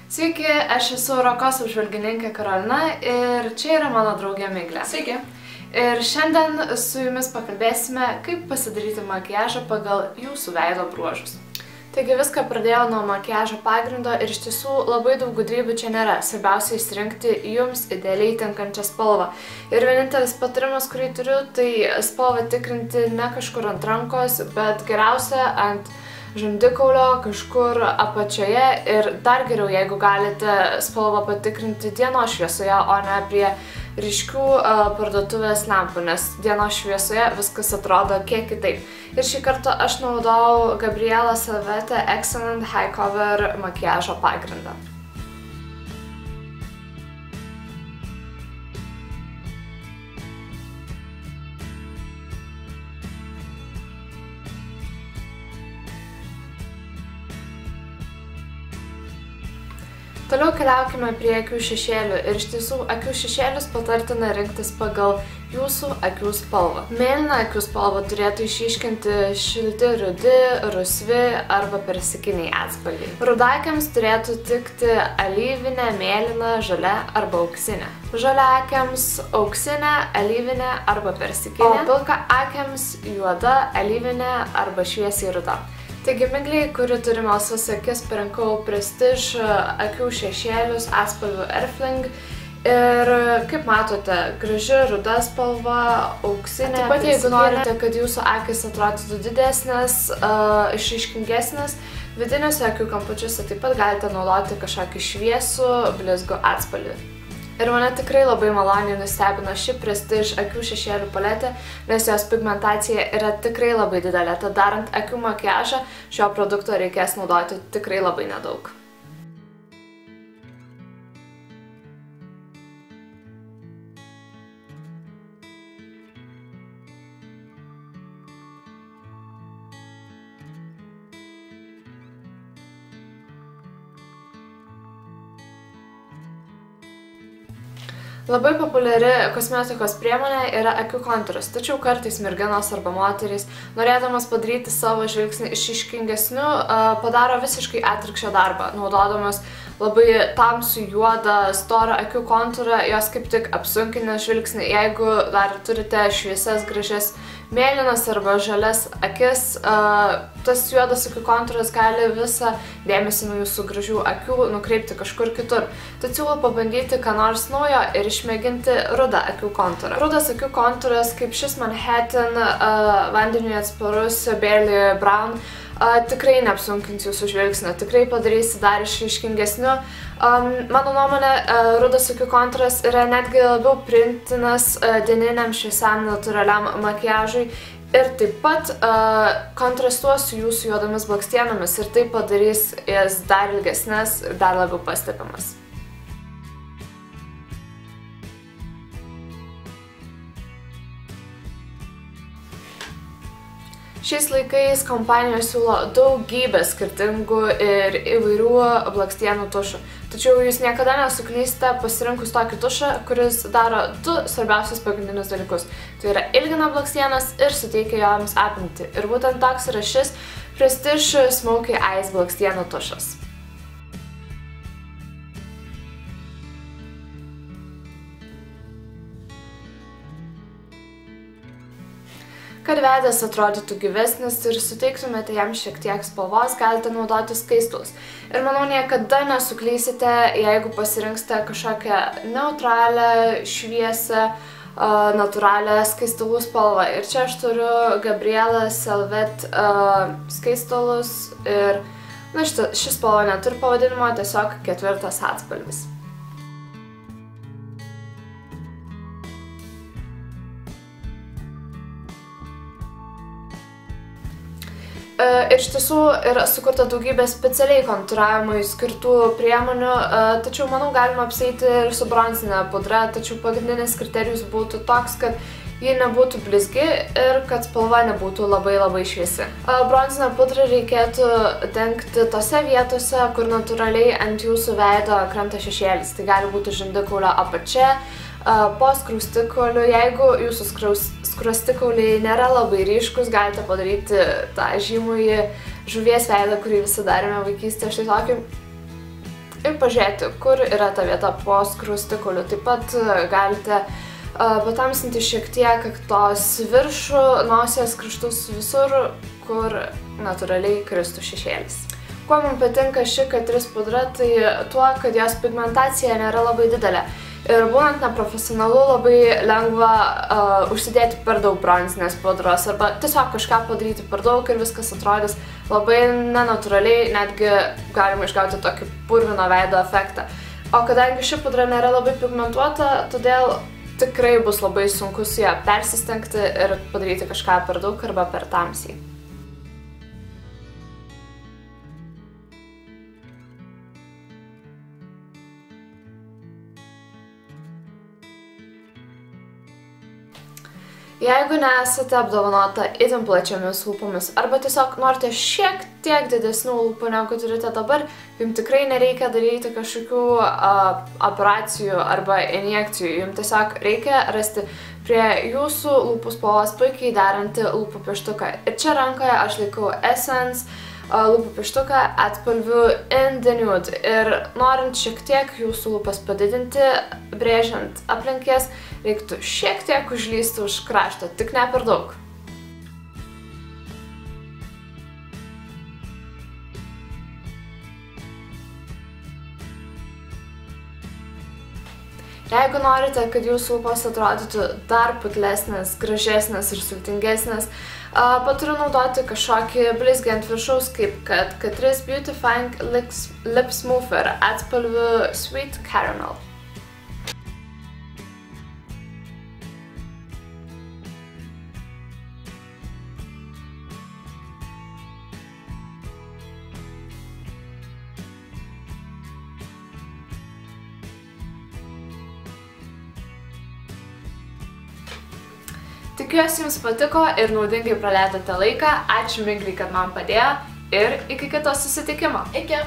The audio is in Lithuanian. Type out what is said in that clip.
Sveiki, aš esu Rokos apžvalgininkė Karolina ir čia yra mano draugė Miglė. Sveiki. Ir šiandien su jumis pakalbėsime, kaip pasidaryti makiažą pagal jūsų veido bruožus. Taigi viską pradėjau nuo makiažo pagrindo ir iš tiesų labai daug gudrybių čia nėra. Svarbiausia išsirinkti jums idealiai tinkančią spalvą. Ir vienintelis patarimas, kurį turiu, tai spalvą tikrinti ne kažkur ant rankos, bet geriausia ant žandikaulio, kažkur apačioje ir dar geriau, jeigu galite spalvą patikrinti dienos šviesoje, o ne prie ryškių parduotuvės lempų, nes dienos šviesoje viskas atrodo kiek kitaip. Ir šį kartą aš naudojau Gabriela Salvete Excellent High Cover makiažo pagrindą. Toliau keliaukime prie akių šešėlių ir iš tiesų akių šešėlius patartina rinktis pagal jūsų akių spalvą. Mėlyną akių spalvą turėtų išryškinti šilti rudi, rusvi arba persikiniai atspalviai. Rudakiams turėtų tikti alyvinė, mėlyna, žalia arba auksinė. Žaliakiams auksinė, alyvinė arba persikinė, o pilkaakiams juoda, alyvinė arba šviesiai ruda. Taigi Migliai, kuri turi melsvas akis, parinkau Prestige akių šešėlius atspalvių Earthling. Ir kaip matote, graži ruda spalva, auksinė. Taip pat jeigu norite, kad jūsų akis atrodytų didesnės, išryškingesnės, vidiniuose akių kampučiuose taip pat galite naudoti kažkokį šviesų, blizgų atspalvį. Ir mane tikrai labai maloniai nustebino ši Prestige akių šešėlių paletė, nes jos pigmentacija yra tikrai labai didelė, tad darant akių makiažą šio produkto reikės naudoti tikrai labai nedaug. Labai populiari kosmetikos priemonė yra akių kontūras, tačiau kartais merginos arba moterys, norėdamas padaryti savo žvilgsnį išryškingesniu, padaro visiškai atvirkščią darbą. Naudodamas labai tamsų juodą, storą akių kontūrą, jos kaip tik apsunkina žvilgsnį. Jeigu dar turite šviesias, gražias mėlynas arba žalias akis, tas juodas akių kontūras gali visą dėmesį nuo jūsų gražių akių nukreipti kažkur kitur. Tad siūlau pabandyti ką nors naujo ir išmėginti rudą akių kontūrą. Rudas akių kontūras, kaip šis Manhattan, vandeniui atsparus Barely Brown, tikrai neapsunkins jūsų žvilgsnio, tikrai padarysi dar išryškingesniu. Mano nuomonė, rudas akių kontūras yra netgi labiau priimtinas dieniniam šviesiam natūraliam makiažui ir taip pat kontrastuos su jūsų juodomis blakstienomis ir tai padarys jas dar ilgesnes ir dar labiau pastebimas. Šiais laikais kompanijos siūlo daugybę skirtingų ir įvairių blakstienų tušų. Tačiau jūs niekada nesuklysite pasirinkus tokį tušą, kuris daro du svarbiausius pagrindinius dalykus. Tai yra ilgina blakstienas ir suteikia joms apimtį. Ir būtent toks yra šis Prestige Smoky Eyes blakstienų tušas. Kad veidas atrodytų gyvesnis ir suteiktumėte jam šiek tiek spalvos, galite naudoti skaistalus. Ir manau, niekada nesuklysite, jeigu pasirinksite kažkokią neutralią, šviesią, natūralią skaistalų spalvą. Ir čia aš turiu Gabriela Salvete skaistalus ir ši spalva neturi pavadinimo, tiesiog ketvirtas atspalvis. Ir iš tiesų yra sukurta daugybė specialiai kontūravimui skirtų priemonių, tačiau manau galima apsieiti ir su bronzinė pudra, tačiau pagrindinis kriterijus būtų toks, kad ji nebūtų blizgi ir kad spalva nebūtų labai šviesi. Bronzinę pudrą reikėtų dengti tose vietose, kur natūraliai ant jūsų veido krenta šešėlis. Tai gali būti žandikaulio apačia, po skruostikaulių. Jeigu jūsų skruostikauliai nėra labai ryškus, galite padaryti tą žymųjį žuvies veidą, kurį visi darėme vaikystėje, štai tokį. ir pažiūrėti, kur yra ta vieta po skruostikauliu. Taip pat galite patamsinti šiek tiek kaktos viršų, nosies kraštus visur, kur natūraliai kristų šešėlis. Kuo man patinka ši Catrice pudra, tai tuo, kad jos pigmentacija nėra labai didelė. Ir būnant neprofesionalu, labai lengva užsidėti per daug bronzinės pudros arba tiesiog kažką padaryti per daug ir viskas atrodys labai nenatūraliai, netgi galima išgauti tokį purvino veido efektą. O kadangi ši pudra nėra labai pigmentuota, todėl tikrai bus labai sunku su ją persistengti ir padaryti kažką per daug arba per tamsiai. Jeigu nesate apdovanota itin plačiomis lūpomis arba tiesiog norite šiek tiek didesnių lūpų negu turite dabar, jums tikrai nereikia daryti kažkokių operacijų arba injekcijų. Jums tiesiog reikia rasti prie jūsų lūpų spalvos puikiai derantį lūpų pieštuką. Ir čia rankoje aš laikau Essence lūpų pieštuką atspalviu In the Nude. Ir norint šiek tiek jūsų lūpas padidinti, brėžiant aplink jas, reiktų šiek tiek užlysti už krašto, tik ne per daug. Jeigu norite, kad jūsų lūpos atrodytų dar putlesnės, gražesnės ir sultingesnės, paturiu naudoti kažkokį blizgį ant viršaus, kaip kad Catrice Beautifying Lip Smoother atspalviu Sweet Caramel. Tikiuosi jums patiko ir naudingai praleidote laiką. Ačiū Miglei, kad man padėjo ir iki kito susitikimo. Iki!